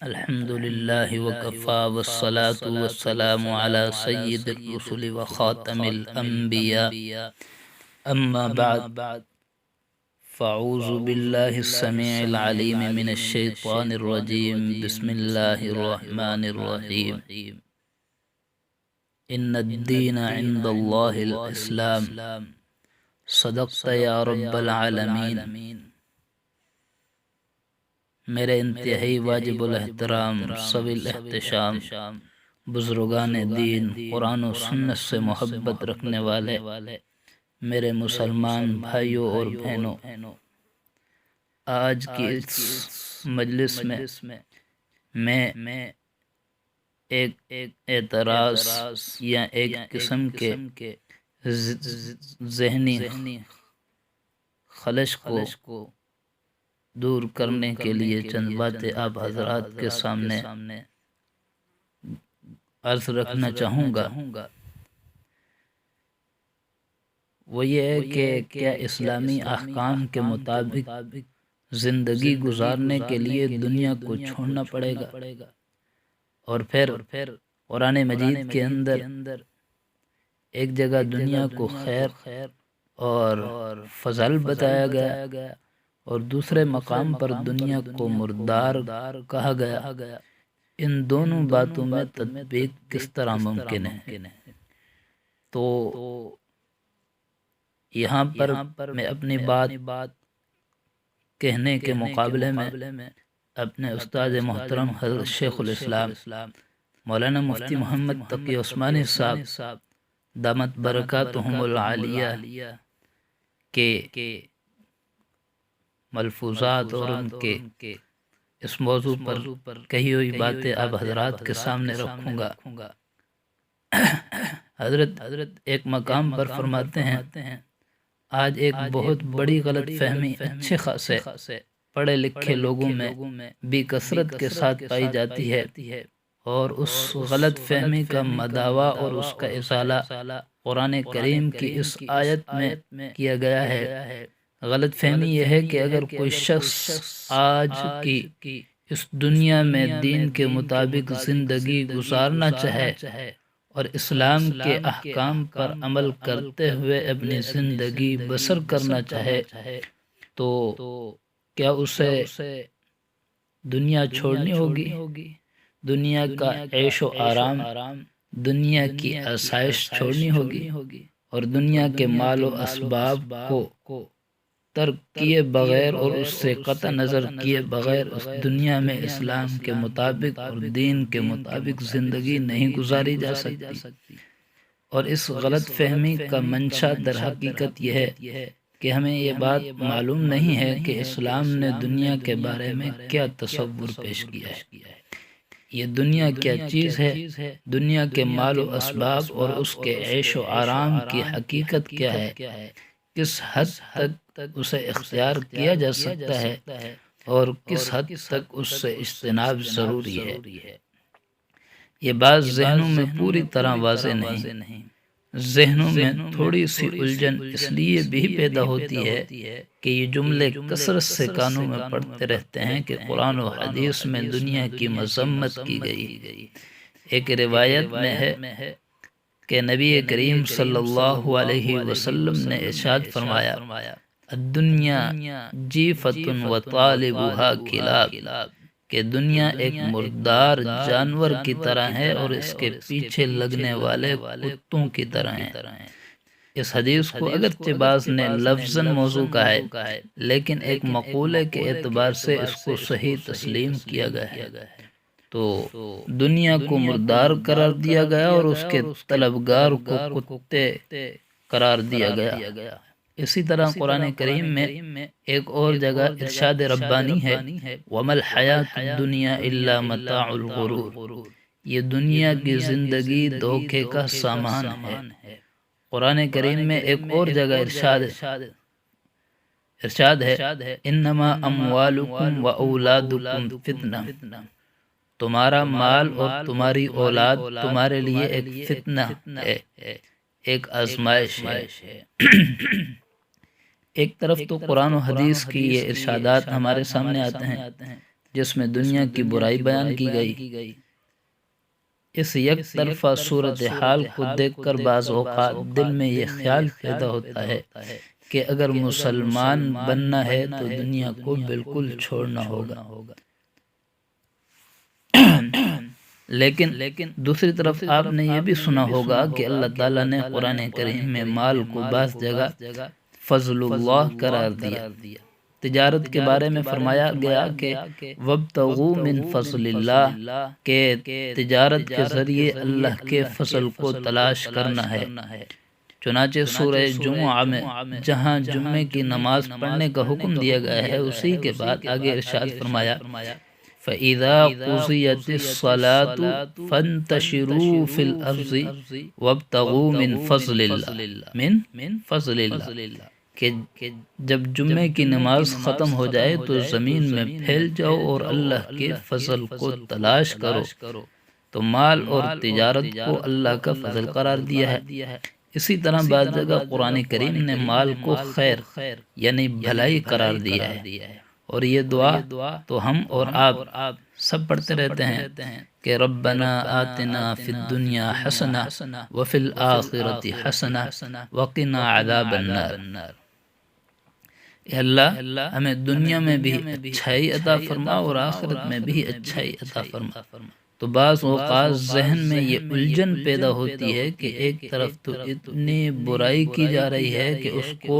الحمد لله وكفى والصلاة والسلام على سيد الرسل وخاتم الأنبياء أما بعد فأعوذ بالله السميع العليم من الشيطان الرجيم بسم الله الرحمن الرحيم إن الدين عند الله الإسلام صدقت يا رب العالمين میرے انتہائی واجب الاحترام صویل احتشام بزرگان دین قرآن و سنت سے محبت رکھنے والے میرے مسلمان بھائیوں اور بہنوں، آج کی اس مجلس میں ایک اعتراض یا ایک قسم کے ذہنی خلش کو دور کرنے کے لیے چند باتیں آپ حضرات کے سامنے عرض رکھنا چاہوں گا۔ وہ یہ ہے کہ کیا اسلامی احکام کے مطابق زندگی گزارنے کے لیے دنیا کو چھوڑنا پڑے گا؟ اور پھر قرآن مجید کے اندر ایک جگہ دنیا کو خیر اور فضل بتایا گیا اور دوسرے مقام پر دنیا کو مردار کہا گیا۔ ان دونوں باتوں میں تطبیق کس طرح ممکن ہے؟ تو یہاں پر میں اپنی بات کہنے کے مقابلے میں اپنے استاد محترم حضرت شیخ الاسلام مولانا مفتی محمد تقی عثمانی صاحب دامت برکاتہم العالیہ کے ملفوظات اور ان کے اس موضوع پر کہی ہوئی باتیں اب حضرات کے سامنے رکھوں گا۔ حضرت ایک مقام پر فرماتے ہیں، آج ایک بہت بڑی غلط فہمی اچھے خاصے پڑھے لکھے لوگوں میں بھی کثرت کے ساتھ پائی جاتی ہے، اور اس غلط فہمی کا مداوا اور اس کا ازالہ قرآن کریم کی اس آیت میں کیا گیا ہے۔ غلط فہمی یہ ہے کہ اگر کوئی شخص آج کی اس دنیا میں دین کے مطابق زندگی گزارنا چاہے اور اسلام کے احکام پر عمل کرتے ہوئے اپنی زندگی بسر کرنا چاہے تو کیا اسے دنیا چھوڑنی ہوگی؟ دنیا کا عیش و آرام، دنیا کی آسائش چھوڑنی ہوگی اور دنیا کے مال و اسباب کو ترک کیے بغیر اور اس سے قطع نظر کیے بغیر اس دنیا میں اسلام کے مطابق اور دین کے مطابق زندگی نہیں گزاری جا سکتی۔ اور اس غلط فہمی کا منشا در حقیقت یہ ہے کہ ہمیں یہ بات معلوم نہیں ہے کہ اسلام نے دنیا کے بارے میں کیا تصور پیش کیا ہے۔ یہ دنیا کیا چیز ہے، دنیا کے مال و اسباب اور اس کے عیش و آرام کی حقیقت کیا ہے، کس حد تک اسے اختیار کیا جا سکتا ہے اور کس حد تک اس سے اجتناب ضروری ہے۔ یہ بات ذہنوں میں پوری طرح واضح نہیں، ذہنوں میں تھوڑی سی الجھن اس لیے بھی پیدا ہوتی ہے کہ یہ جملے کثرت سے کانوں میں پڑھتے رہتے ہیں کہ قرآن و حدیث میں دنیا کی مذمت کی گئی۔ ایک روایت میں ہے کہ نبی کریم صلی اللہ علیہ وسلم نے ارشاد فرمایا، الدنیا جیفۃ وطالبها کلاب، کہ دنیا ایک مردار جانور کی طرح ہے اور اس کے پیچھے لگنے والے کتوں کی طرح ہیں۔ اس حدیث کو اگرچہ بعض نے لفظاً موضوع کہا ہے، لیکن ایک مقولے کے اعتبار سے اس کو صحیح تسلیم کیا گیا ہے۔ تو دنیا کو مردار قرار دیا گیا اور اس کے طلبگار کو کتے قرار دیا گیا۔ اسی طرح قرآن کریم میں ایک اور جگہ ارشاد ربانی ہے، وَمَا الْحَيَاةُ الدُّنْيَا إِلَّا مَتَاعُ الْغُرُورِ، یہ دنیا کی زندگی دھوکے کا سامان ہے۔ قرآن کریم میں ایک اور جگہ ارشاد ہے، إِنَّمَا أَمْوَالُكُمْ وَأَوْلَادُكُمْ فِتْنَةٌ، تمہارا مال اور تمہاری اولاد تمہارے لیے ایک فتنہ ہے، ایک آزمائش ہے۔ ایک طرف تو قرآن و حدیث کی یہ ارشادات ہمارے سامنے آتے ہیں، جس میں دنیا کی برائی بیان کی گئی۔ اس یک طرفہ صورتحال کو دیکھ کر بعض اوقات دل میں یہ خیال پیدا ہوتا ہے کہ اگر مسلمان بننا ہے تو دنیا کو بالکل چھوڑنا ہوگا، لیکن دوسری طرف آپ نے یہ بھی سنا ہوگا کہ اللہ تعالیٰ نے قرآن کریم میں مال کو بعض جگہ فضل اللہ قرار دیا۔ تجارت کے بارے میں فرمایا گیا کہ وَابْتَغُوا مِنْ فَضْلِ اللَّهِ، کہ تجارت کے ذریعے اللہ کے فضل کو تلاش کرنا ہے۔ چنانچہ سورہ جمعہ میں جہاں جمعے کی نماز پڑھنے کا حکم دیا گیا ہے، اسی کے بعد آگے ارشاد فرمایا فَإِذَا قُضِيَتِ الصَّلَاةُ فَانْتَشِرُوا فِي الْأَرْضِ وَابْتَغُوا مِنْ فَضْلِ اللَّهِ من فضل اللہ، کہ جب جمعے کی نماز ختم ہو جائے تو زمین میں پھیل جاؤ اور اللہ کے فضل کو تلاش کرو۔ تو مال اور تجارت کو اللہ کا فضل قرار دیا ہے۔ اسی طرح بعض جگہ قرآن کریم نے مال کو خیر یعنی بھلائی قرار دیا ہے، اور یہ دعا تو ہم اور آپ سب پڑھتے رہتے ہیں کہ ربنا آتنا فی الدنیا حسنہ وفی الآخرۃ حسنہ وقنا عذاب النار۔ اے اللہ ہمیں دنیا میں بھی اچھائی عطا فرما اور آخرت میں بھی اچھائی عطا فرما۔ تو بعض اوقات ذہن میں یہ الجھن پیدا ہوتی ہے کہ ایک طرف تو اتنی برائی کی جا رہی ہے کہ اس کو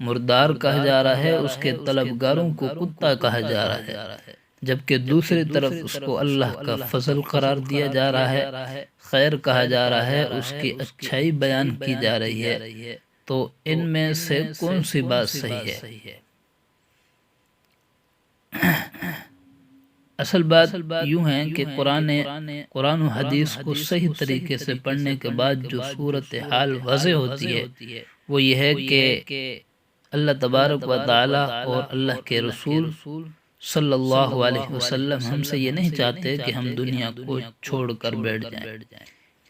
مردار کہا جا رہا ہے، اس کے طلبگاروں کو کتا کہا جا رہا ہے، جبکہ دوسری طرف اس کو اللہ کا فضل قرار دیا جا رہا ہے، خیر کہا جا رہا ہے، اس کی اچھائی بیان کی جا رہی ہے۔ تو ان میں سے کون سی بات صحیح ہے؟ اصل بات یوں ہے کہ قرآن و حدیث کو صحیح طریقے سے پڑھنے کے بعد جو صورتحال واضح ہوتی ہے وہ یہ ہے کہ اللہ تبارک و تعالی اور اللہ کے رسول صلی اللہ علیہ وسلم ہم سے یہ نہیں چاہتے کہ ہم دنیا کو چھوڑ کر بیٹھ جائیں۔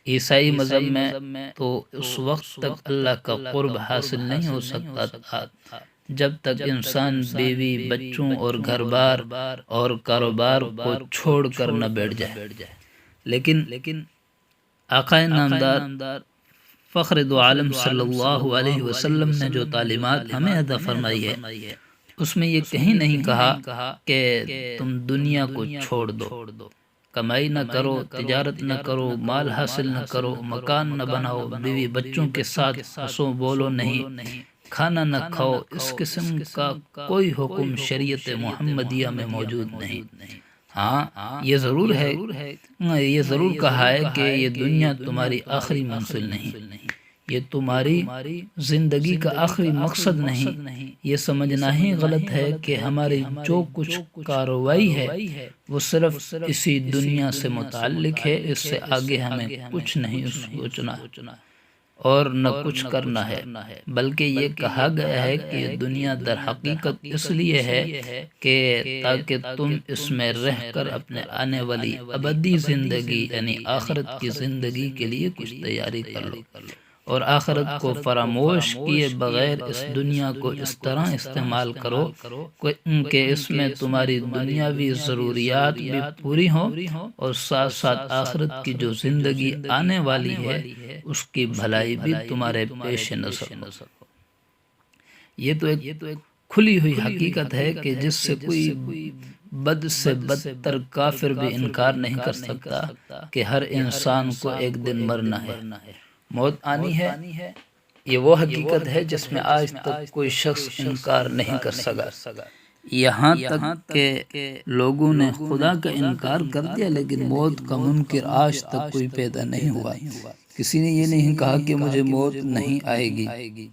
عیسائی مذہب میں تو اس وقت تک اللہ کا قرب حاصل نہیں ہو سکتا تھا جب تک انسان بیوی، بچوں اور گھر بار اور کاروبار کو چھوڑ کر نہ بیٹھ جائے۔ لیکن آقا نامدار فخر دو عالم صلی اللہ علیہ وسلم نے جو تعلیمات ہمیں عطا فرمائی ہے اس میں یہ کہیں نہیں کہا کہ تم دنیا کو چھوڑ دو، کمائی نہ کرو، تجارت نہ کرو، مال حاصل نہ کرو، مکان نہ بناؤ، بیوی بچوں کے ساتھ ہنسو بولو نہیں، کھانا نہ کھاؤ۔ اس قسم کا کوئی حکم شریعت محمدیہ میں موجود نہیں۔ ہاں یہ ضرور کہا ہے کہ یہ دنیا تمہاری آخری منزل نہیں، یہ تمہاری زندگی کا آخری مقصد نہیں۔ یہ سمجھنا ہی غلط ہے کہ ہماری جو کچھ کارروائی ہے وہ صرف اسی دنیا سے متعلق ہے، اس سے آگے ہمیں کچھ نہیں سوچنا اور نہ کچھ کرنا ہے، بلکہ یہ کہا گیا ہے کہ یہ دنیا در حقیقت اس لیے ہے کہ تاکہ تم اس میں رہ کر اپنے آنے والی ابدی زندگی یعنی آخرت کی زندگی کے لیے کچھ تیاری کر لو، اور آخرت کو فراموش کیے بغیر اس دنیا کو اس طرح استعمال کرو کہ اس میں تمہاری دنیاوی ضروریات بھی پوری ہوں اور ساتھ ساتھ آخرت کی جو زندگی آنے والی ہے اس کی بھلائی بھی تمہارے پیش نظر ہو۔ یہ تو ایک کھلی ہوئی حقیقت ہے کہ جس سے کوئی بد سے بدتر کافر بھی انکار نہیں کر سکتا کہ ہر انسان کو ایک دن مرنا ہے، موت آنی ہے۔ یہ وہ حقیقت ہے جس میں آج تک کوئی شخص انکار نہیں کر سکا، یہاں تک کہ لوگوں نے خدا کا انکار کر دیا لیکن موت کا منکر آج تک کوئی پیدا نہیں ہوا۔ کسی نے یہ نہیں کہا کہ مجھے موت نہیں آئے گی،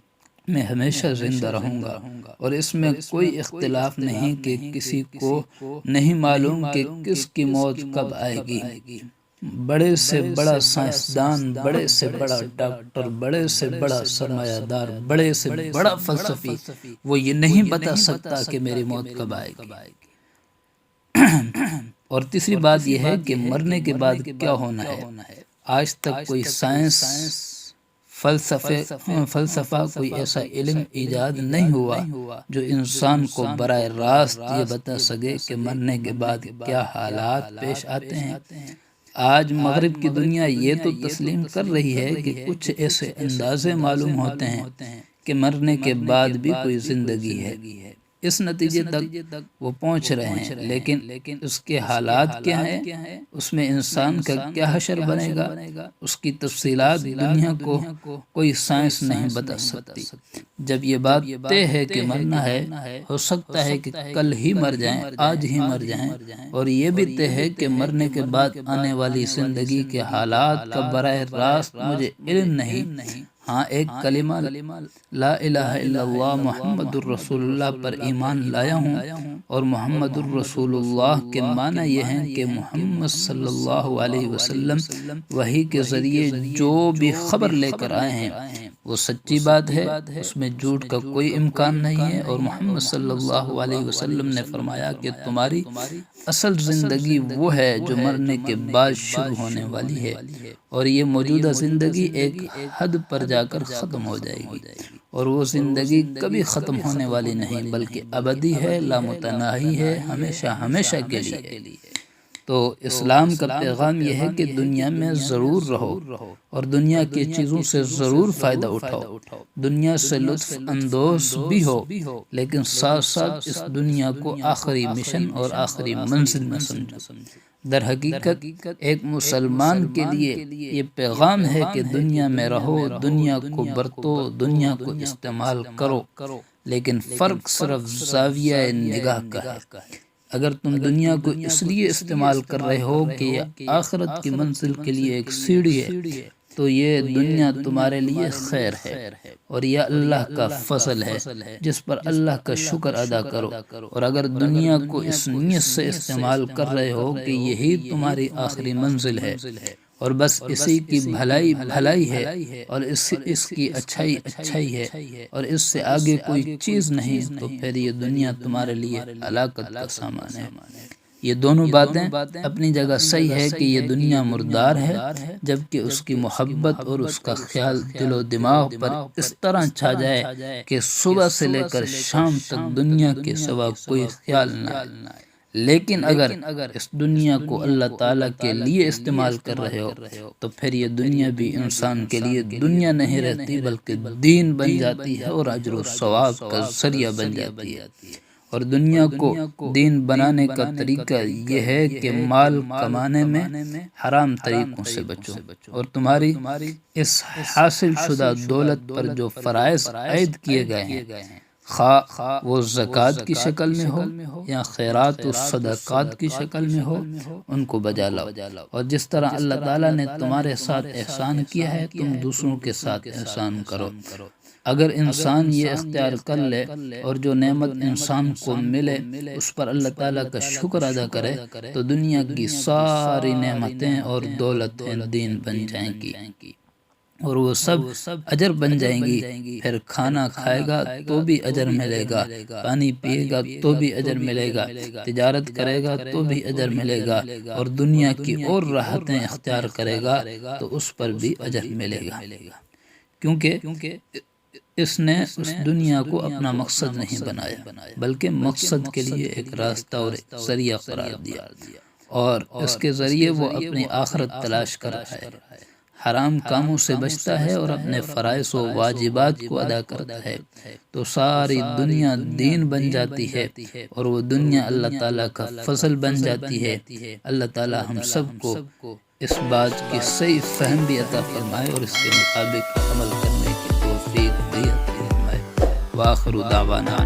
میں ہمیشہ زندہ رہوں گا، اور اس میں کوئی اختلاف نہیں کہ کسی کو نہیں معلوم کہ کس کی موت کب آئے گی۔ بڑے سے بڑا سائنسدان، بڑے سے بڑا ڈاکٹر، بڑے سے بڑا سرمایہ دار، بڑے سے بڑا فلسفی وہ یہ نہیں بتا سکتا کہ میری موت کب آئے گی۔ اور تیسری بات یہ ہے کہ مرنے کے بعد کیا ہونا ہے، آج تک کوئی سائنس فلسفہ کوئی ایسا علم ایجاد نہیں ہوا جو انسان کو براہ راست یہ بتا سکے کہ مرنے کے بعد کیا حالات پیش آتے ہیں۔ آج مغرب کی دنیا یہ تو تسلیم کر رہی ہے کہ کچھ ایسے اندازے معلوم ہوتے ہیں کہ مرنے کے بعد بھی کوئی زندگی ہے۔ اس نتیجے تک وہ پہنچ رہے ہیں، لیکن اس کے حالات کیا ہیں، اس میں انسان کا کیا حشر بنے گا، اس کی تفصیلات دنیا کو کوئی سائنس نہیں بتا سکتی۔ جب یہ بات طے ہے کہ مرنا ہے، ہو سکتا ہے کہ کل ہی مر جائیں، آج ہی مر جائیں، اور یہ بھی طے ہے کہ مرنے کے بعد آنے والی زندگی کے حالات کا براہ راست مجھے علم نہیں۔ ہاں، ایک کلمہ لا الہ الا اللہ محمد الرسول اللہ پر ایمان لایا ہوں، اور محمد الرسول اللہ کے معنی یہ ہیں کہ محمد صلی اللہ علیہ وسلم وحی کے ذریعے جو بھی خبر لے کر آئے ہیں وہ سچی بات ہے، اس میں جھوٹ کا کوئی امکان نہیں ہے، اور محمد صلی اللہ علیہ وسلم نے فرمایا کہ تمہاری اصل زندگی وہ ہے جو مرنے کے بعد شروع ہونے والی ہے، اور یہ موجودہ زندگی ایک حد پر جا کر ختم ہو جائے گی، اور وہ زندگی کبھی ختم ہونے والی نہیں بلکہ ابدی ہے، لامتناہی ہے، ہمیشہ ہمیشہ کے لیے۔ تو اسلام کا پیغام یہ ہے کہ دنیا میں ضرور رہو اور دنیا کی چیزوں سے ضرور فائدہ اٹھاؤ، دنیا سے لطف اندوز بھی ہو، لیکن ساتھ ساتھ اس دنیا کو آخری مشن اور آخری منزل میں سمجھو۔ در حقیقت ایک مسلمان کے لیے یہ پیغام ہے کہ دنیا میں رہو، دنیا کو برتو، دنیا کو استعمال کرو، لیکن فرق صرف زاویہ نگاہ کا ہے۔ اگر تم دنیا کو اس لیے استعمال کر رہے ہو کہ یہ آخرت کی منزل کے لیے ایک سیڑھی ہے، تو یہ دنیا تمہارے لیے خیر ہے، اور یہ اللہ کا فضل ہے جس پر اللہ کا شکر ادا کرو۔ اور اگر دنیا کو اس نیت سے استعمال کر رہے ہو کہ یہی تمہاری آخری منزل ہے اور بس اسی کی بھلائی ہے اور اس کی اچھائی ہے اور اس سے آگے کوئی چیز نہیں، تو پھر یہ دنیا تمہارے لیے ہلاکت کا سامان ہے۔ یہ دونوں باتیں اپنی جگہ صحیح ہے کہ یہ دنیا مردار ہے، جبکہ اس کی محبت اور اس کا خیال دل و دماغ پر اس طرح چھا جائے کہ صبح سے لے کر شام تک دنیا کے سوا کوئی خیال نہ آئے۔ لیکن اگر اس دنیا کو اللہ تعالیٰ کے لیے استعمال کر رہے ہو تو پھر یہ دنیا بھی انسان کے لیے دنیا نہیں رہتی بلکہ دین بن جاتی ہے اور اجر و ثواب کا ذریعہ بن جاتی ہے۔ اور دنیا کو دین بنانے کا طریقہ یہ ہے کہ مال کمانے میں حرام طریقوں سے بچو، اور تمہاری اس حاصل شدہ دولت پر جو فرائض عائد کیے گئے ہیں، خواہ وہ زکوٰۃ کی شکل میں ہو یا خیرات و صدقات کی شکل میں ہو، ان کو بجا لاؤ۔ اور جس طرح اللہ تعالیٰ نے تمہارے ساتھ احسان کیا ہے، تم دوسروں کے ساتھ احسان کرو۔ اگر انسان یہ اختیار کر لے اور جو نعمت انسان کو ملے اس پر اللہ تعالیٰ کا شکر ادا کرے، تو دنیا کی ساری نعمتیں اور دولتیں دین بن جائیں گی، اور وہ سب اجر بن جائیں گی۔ پھر کھانا کھائے گا تو بھی اجر ملے گا، پانی پیے گا تو بھی اجر ملے گا، تجارت کرے گا تو بھی اجر ملے گا، اور دنیا کی اور راحتیں اختیار کرے گا تو اس پر بھی اجر ملے گا، کیونکہ اس نے اس دنیا کو اپنا مقصد نہیں بنایا بلکہ مقصد کے لیے ایک راستہ اور ایک ذریعہ قرار دیا، اور اس کے ذریعے وہ اپنی آخرت تلاش کر رہا ہے، حرام کاموں سے بچتا ہے اور اپنے فرائض و واجبات کو ادا کرتا ہے، تو ساری دنیا دین بن جاتی ہے اور وہ دنیا اللہ تعالیٰ کا فضل بن جاتی ہے۔ اللہ تعالیٰ ہم سب کو اس بات کی صحیح فہم بھی عطا فرمائے اور اس کے مطابق عمل کرنے کی توفیق بھی عطا فرمائے۔ وآخر دعوانا